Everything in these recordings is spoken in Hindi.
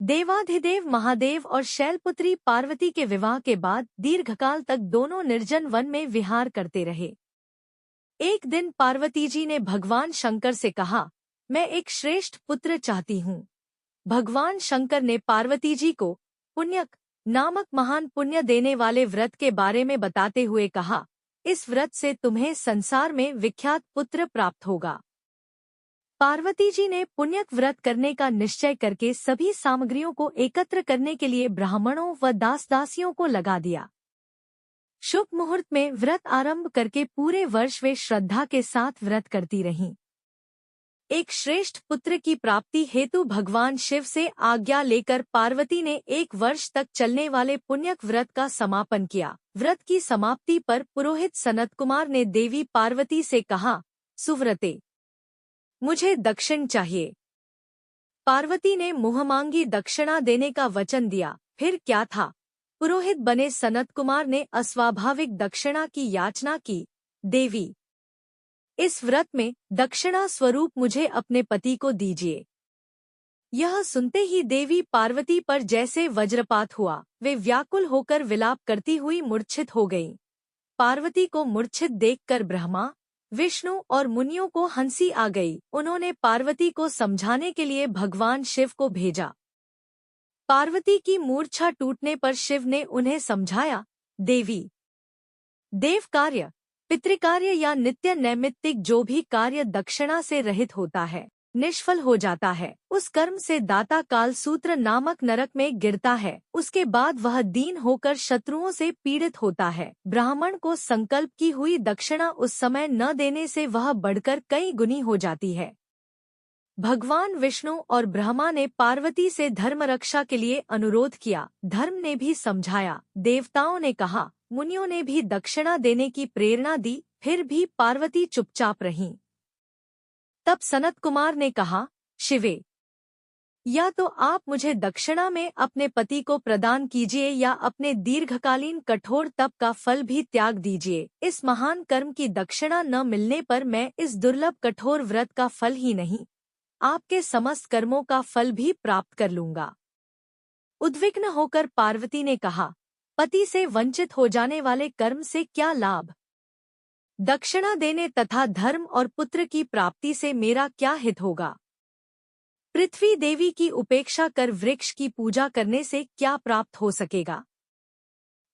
देवाधिदेव महादेव और शैलपुत्री पार्वती के विवाह के बाद दीर्घकाल तक दोनों निर्जन वन में विहार करते रहे। एक दिन पार्वती जी ने भगवान शंकर से कहा, मैं एक श्रेष्ठ पुत्र चाहती हूँ। भगवान शंकर ने पार्वती जी को पुण्यक नामक महान पुण्य देने वाले व्रत के बारे में बताते हुए कहा, इस व्रत से तुम्हें संसार में विख्यात पुत्र प्राप्त होगा। पार्वती जी ने पुण्यक व्रत करने का निश्चय करके सभी सामग्रियों को एकत्र करने के लिए ब्राह्मणों व दास दासियों को लगा दिया। शुभ मुहूर्त में व्रत आरंभ करके पूरे वर्ष वे श्रद्धा के साथ व्रत करती रहीं। एक श्रेष्ठ पुत्र की प्राप्ति हेतु भगवान शिव से आज्ञा लेकर पार्वती ने 1 वर्ष तक चलने वाले पुण्यक व्रत का समापन किया। व्रत की समाप्ति पर पुरोहित सनत कुमार ने देवी पार्वती से कहा, सुव्रते, मुझे दक्षिण चाहिए। पार्वती ने मुहमांगी दक्षिणा देने का वचन दिया। फिर क्या था, पुरोहित बने सनत कुमार ने अस्वाभाविक दक्षिणा की याचना की। देवी, इस व्रत में दक्षिणा स्वरूप मुझे अपने पति को दीजिए। यह सुनते ही देवी पार्वती पर जैसे वज्रपात हुआ। वे व्याकुल होकर विलाप करती हुई मूर्छित हो गईं। पार्वती को मूर्छित देखकर ब्रह्मा, विष्णु और मुनियों को हंसी आ गई। उन्होंने पार्वती को समझाने के लिए भगवान शिव को भेजा। पार्वती की मूर्छा टूटने पर शिव ने उन्हें समझाया, देवी, देव कार्य, पितृकार्य या नित्य नैमित्तिक जो भी कार्य दक्षिणा से रहित होता है, निष्फल हो जाता है। उस कर्म से दाता कालसूत्र नामक नरक में गिरता है। उसके बाद वह दीन होकर शत्रुओं से पीड़ित होता है। ब्राह्मण को संकल्प की हुई दक्षिणा उस समय न देने से वह बढ़कर कई गुनी हो जाती है। भगवान विष्णु और ब्रह्मा ने पार्वती से धर्म रक्षा के लिए अनुरोध किया। धर्म ने भी समझाया। देवताओं ने कहा, मुनियों ने भी दक्षिणा देने की प्रेरणा दी। फिर भी पार्वती चुपचाप रहीं। तब सनत कुमार ने कहा, शिवे, या तो आप मुझे दक्षिणा में अपने पति को प्रदान कीजिए या अपने दीर्घकालीन कठोर तप का फल भी त्याग दीजिए। इस महान कर्म की दक्षिणा न मिलने पर मैं इस दुर्लभ कठोर व्रत का फल ही नहीं, आपके समस्त कर्मों का फल भी प्राप्त कर लूंगा। उद्विग्न होकर पार्वती ने कहा, पति से वंचित हो जाने वाले कर्म से क्या लाभ? दक्षिणा देने तथा धर्म और पुत्र की प्राप्ति से मेरा क्या हित होगा? पृथ्वी देवी की उपेक्षा कर वृक्ष की पूजा करने से क्या प्राप्त हो सकेगा?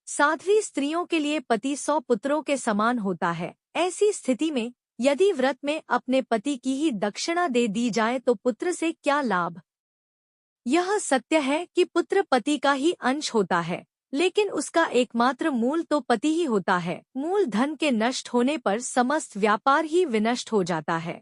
साध्वी स्त्रियों के लिए पति 100 पुत्रों के समान होता है। ऐसी स्थिति में यदि व्रत में अपने पति की ही दक्षिणा दे दी जाए तो पुत्र से क्या लाभ? यह सत्य है कि पुत्र पति का ही अंश होता है, लेकिन उसका एकमात्र मूल तो पति ही होता है। मूल धन के नष्ट होने पर समस्त व्यापार ही विनष्ट हो जाता है।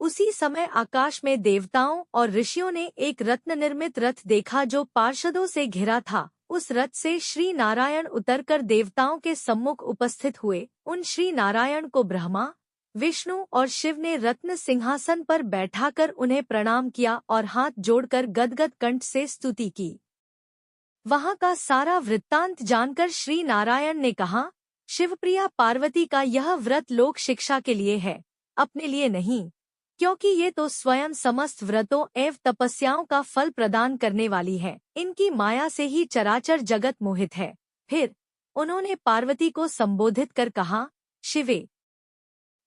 उसी समय आकाश में देवताओं और ऋषियों ने एक रत्न निर्मित रथ देखा जो पार्षदों से घिरा था। उस रथ से श्री नारायण उतरकर देवताओं के सम्मुख उपस्थित हुए। उन श्री नारायण को ब्रह्मा, विष्णु और शिव ने रत्न सिंहासन पर बैठाकर उन्हें प्रणाम किया और हाथ जोड़कर गदगद कंठ से स्तुति की। वहां का सारा वृत्तांत जानकर श्री नारायण ने कहा, शिवप्रिया पार्वती का यह व्रत लोक शिक्षा के लिए है, अपने लिए नहीं, क्योंकि ये तो स्वयं समस्त व्रतों एवं तपस्याओं का फल प्रदान करने वाली है। इनकी माया से ही चराचर जगत मोहित है। फिर उन्होंने पार्वती को संबोधित कर कहा, शिवे,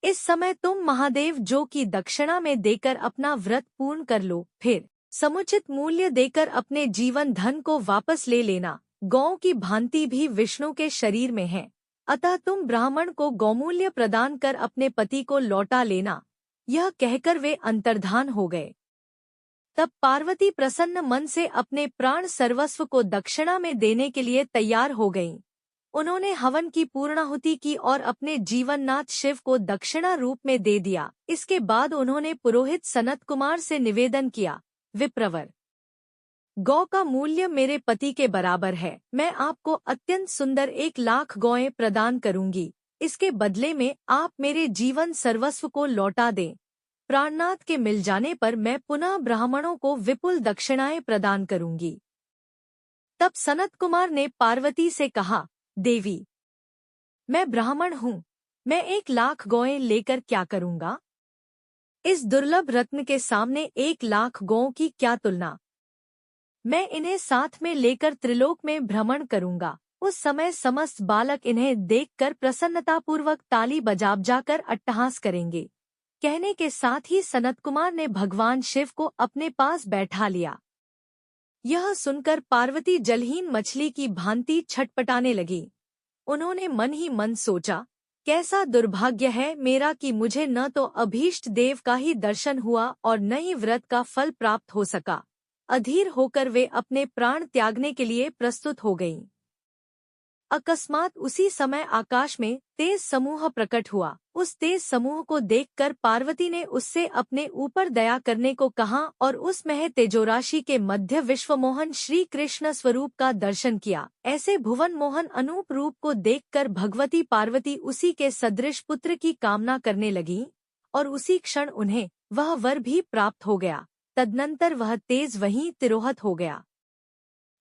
इस समय तुम महादेव जो की दक्षिणा में देकर अपना व्रत पूर्ण कर लो। फिर समुचित मूल्य देकर अपने जीवन धन को वापस ले लेना। गौ की भांति भी विष्णु के शरीर में है, अतः तुम ब्राह्मण को गौमूल्य प्रदान कर अपने पति को लौटा लेना। यह कहकर वे अंतर्धान हो गए। तब पार्वती प्रसन्न मन से अपने प्राण सर्वस्व को दक्षिणा में देने के लिए तैयार हो गईं। उन्होंने हवन की पूर्णाहुति की और अपने जीवननाथ शिव को दक्षिणा रूप में दे दिया। इसके बाद उन्होंने पुरोहित सनत कुमार से निवेदन किया, विप्रवर, गौ का मूल्य मेरे पति के बराबर है। मैं आपको अत्यंत सुंदर 1,00,000 गौएं प्रदान करूंगी। इसके बदले में आप मेरे जीवन सर्वस्व को लौटा दें। प्राणनाथ के मिल जाने पर मैं पुनः ब्राह्मणों को विपुल दक्षिणाएं प्रदान करूंगी। तब सनत कुमार ने पार्वती से कहा, देवी, मैं ब्राह्मण हूँ, मैं 1,00,000 गौएं लेकर क्या करूँगा? इस दुर्लभ रत्न के सामने 1,00,000 गौओं की क्या तुलना। मैं इन्हें साथ में लेकर त्रिलोक में भ्रमण करूंगा। उस समय समस्त बालक इन्हें देखकर प्रसन्नतापूर्वक ताली बजाकर अट्टहास करेंगे। कहने के साथ ही सनत कुमार ने भगवान शिव को अपने पास बैठा लिया। यह सुनकर पार्वती जलहीन मछली की भांति छटपटाने लगी। उन्होंने मन ही मन सोचा, कैसा दुर्भाग्य है मेरा कि मुझे न तो अभीष्ट देव का ही दर्शन हुआ और न ही व्रत का फल प्राप्त हो सका। अधीर होकर वे अपने प्राण त्यागने के लिए प्रस्तुत हो गईं। अकस्मात उसी समय आकाश में तेज समूह प्रकट हुआ। उस तेज समूह को देखकर पार्वती ने उससे अपने ऊपर दया करने को कहा और उस मह तेजोराशि के मध्य विश्वमोहन श्री कृष्ण स्वरूप का दर्शन किया। ऐसे भुवन मोहन अनूप रूप को देखकर भगवती पार्वती उसी के सदृश पुत्र की कामना करने लगी और उसी क्षण उन्हें वह वर भी प्राप्त हो गया। तदनंतर वह तेज वहीं तिरोहत हो गया।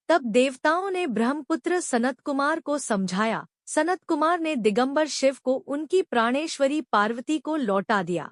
तब देवताओं ने ब्रह्मपुत्र सनत कुमार को समझाया। सनत कुमार ने दिगंबर शिव को उनकी प्राणेश्वरी पार्वती को लौटा दिया।